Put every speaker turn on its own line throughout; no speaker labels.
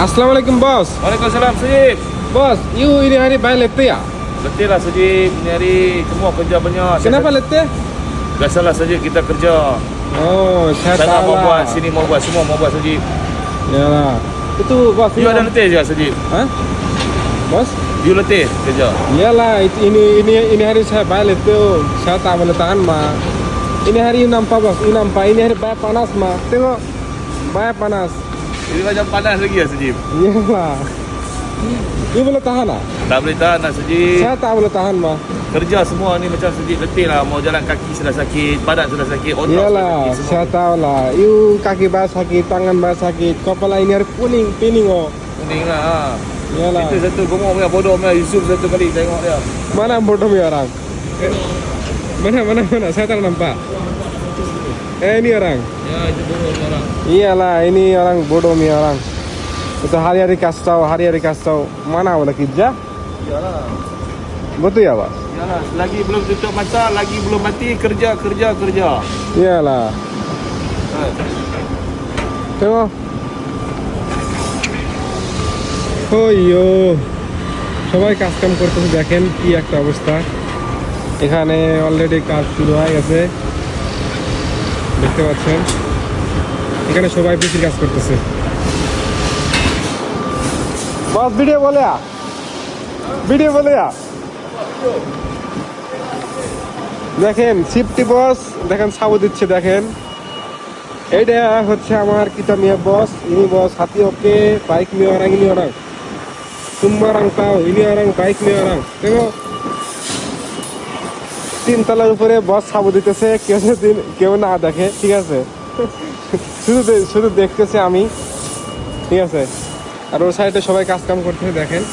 Assalamualaikum bos.
Waalaikumsalam Sujib.
Bos, you ini hari bayar letih ya?
Letih lah Sujib. Ini hari semua kerja banyak.
Kenapa letih?
Biasalah Sujib kita kerja.
Oh, saya
Sana
tahu
mau buat,
lah.
sini mau buat, semua mau buat Sujib.
Yalah. Itu bos.
You ada letih je Sujib.
Hah? Bos?
You letih kerja.
Iyalah, ini hari saya bayar letih. Saya tak boleh tahan mah. Ini hari nampak bos, ini nampak. Ini hari bayar panas mah. Tengok, bayar panas.
Ini macam panas lagi ya Sujib.
Iyalah. You boleh tahan lah?
Tak boleh tahan lah Sujib.
Saya tak boleh tahan mah.
Kerja semua ni macam Sujib letih lah. Mau jalan kaki sudah sakit, badan sudah sakit, otak sudah
Iyalah,
sakit semua.
saya tahu lah. You kaki bayar sakit, tangan bayar sakit, kepala ini hari pening oh.
Kuning lah. Ha.
Iyalah.
Itu satu gemuk punya bodoh punya Yusuf satu kali tengok dia.
Mana bodoh ni orang? Mana? Saya tak nampak. Ini orang.
Ya itu bodoh orang.
Iyalah, ini orang bodoh ni orang. Itu hari-hari kasih tahu. Mana boleh kerja?
Iyalah.
Betul ya, Pak?
Iyalah, lagi belum tutup mata, lagi belum mati, kerja.
Iyalah. Tengok. ওইও সবাই কাজ কাম করতেছে দেখেন কি একটা অবস্থা এখানে already কাজ শুরু হয়ে গেছে দেখতে পাচ্ছেন এখানে সবাই পিসির কাজ করতেছে বস ভিডিও বলে দেখেন সিফটি বস দেখেন সাবু দিচ্ছে দেখেন এইটা হচ্ছে আমার কিতা মিয়া বস ইনি বস হাতি ওকে বাইক নিয়ে orang Semua orang tahu, ini orang baik nih orang. Tengok, 3 তলার উপরে বস সাবু দিতেছে কেউ না দেখে ঠিক আছে শুধু দেখতেছে আমি ঠিক আছে আর ওর সাইডে সবাই কাজ কাম করতেছে দেখেন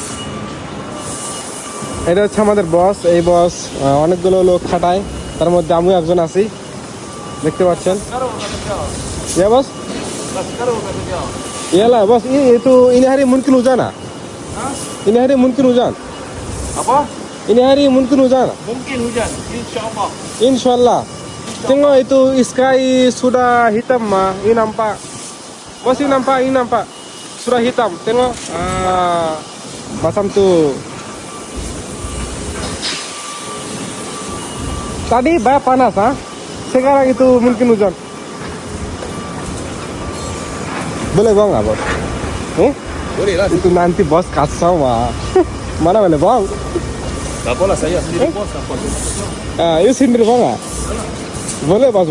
এটা হচ্ছে আমাদের বস এই বস অনেকগুলো লোক খাটায় তার মধ্যে আমিও একজন আছি দেখতে পাচ্ছেন ইয়া বস ইয়ালা বস itu ini hari mungkin hujan ah Ini hari mungkin hujan.
Apa?
Ini hari mungkin hujan.
Mungkin hujan, insyaallah.
Insyaallah. Tengok itu sky sudah hitam mah. Ini nampak. Bos ini nampak. Sudah hitam. Tengok. Macam tu. Tadi banyak panas ah. Sekarang itu mungkin hujan. Boleh bang nggak bos?
Boleh lah.
Itu nanti bos kasau mah. Mana boleh bang?
Tak apalah saya sendiri bos apa tu.
You sendiri bang ah? Boleh bos.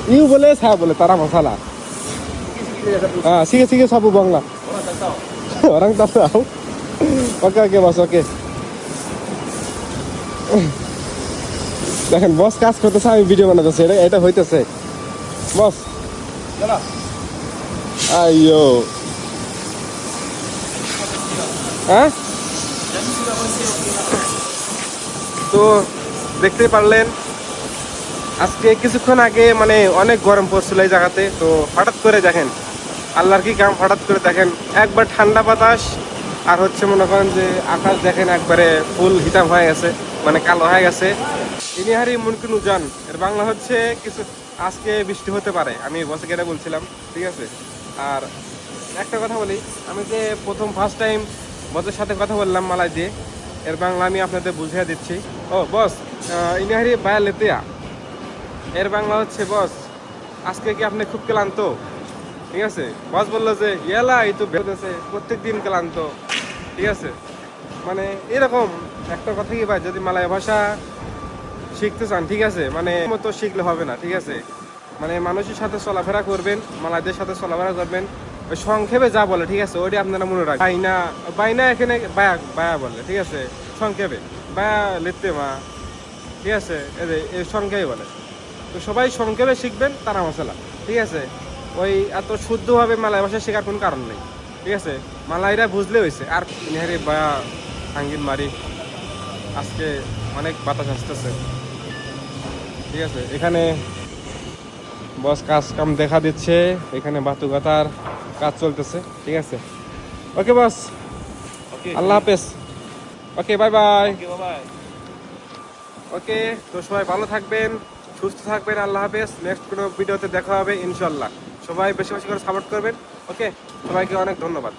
You boleh, saya boleh. Tara masalah. Sige sabu bang lah.
Orang tak tahu.
Orang tak tahu. Oke bos, oke. দেখেন বস কাজ করতেছে আমি video বানাতেছি এটা হইতেছে বস
Yalah.
আইয়ো হ্যাঁ তো দেখতেই পারলেন আজকে কিছুক্ষণ আগে মানে অনেক গরম পড়ছিল এই জায়গাতে তো হঠাৎ করে দেখেন আল্লাহর কি কাম হঠাৎ করে দেখেন একবার ঠান্ডা বাতাস আর হচ্ছে মনে করেন যে আকাশ দেখেন একবারে ফুল হিতাম হয়ে গেছে মানে কালো হয়ে গেছে ইনি হারি মুনকিন উজান এর বাংলা হচ্ছে কিছু আজকে বৃষ্টি হতে পারে আমি বসে এটা বলছিলাম ঠিক আছে আর একটা কথা বলি আমি যে ফার্স্ট টাইম বসের সাথে কথা বললাম মালাই দিয়ে এর বাংলা আমি আপনাদের বুঝিয়ে দিচ্ছি ও বস ইনি হারি বায়া লেতিয়া এর বাংলা হচ্ছে বস আজকে কি আপনি খুব ক্লান্ত ঠিক আছে বস বললো যে ইয়ালা এই তো বেরোতেছে প্রত্যেক দিন ক্লান্ত ঠিক আছে মানে এরকম একটা কথা কি ভাই যদি মালয় ভাষা শিখতে চান ঠিক আছে মানে মতো শিখলে হবে না ঠিক আছে মানে মানুষের সাথে চলাফেরা করবেন মালাইদের সাথে চলাফেরা করবেন ওই সংক্ষেপে যা বলে ঠিক আছে ওইটা আপনারা মনে রাখবেন বাইনা এখানে বায়া বলে ঠিক আছে সংক্ষেপে বায়া লিখতে মা ঠিক আছে এই সংক্ষেপে বলে তো সবাই সংক্ষেপে শিখবেন তারা মশলা ঠিক আছে ওই এত শুদ্ধভাবে মালয় ভাষা শেখার কোনো কারণ নেই ঠিক আছে মালাইরা বুঝলে হয়েছে আর নেহারি বায়া আঙ্গিন মারি আজকে অনেক বাতাস আসতেছে ঠিক আছে এখানে বস কাজ কাম দেখা দিচ্ছে এখানে বাতুগাতার কাজ চলতেছে ঠিক আছে ওকে বস আল্লাহ হাফেজ ওকে বাই বাই ওকে তো সবাই ভালো থাকবেন সুস্থ থাকবেন আল্লাহ হাফেজ নেক্সট কোনো ভিডিওতে দেখা হবে ইনশাআল্লাহ সবাই বেশি বেশি করে সাপোর্ট করবেন ওকে সবাইকে অনেক ধন্যবাদ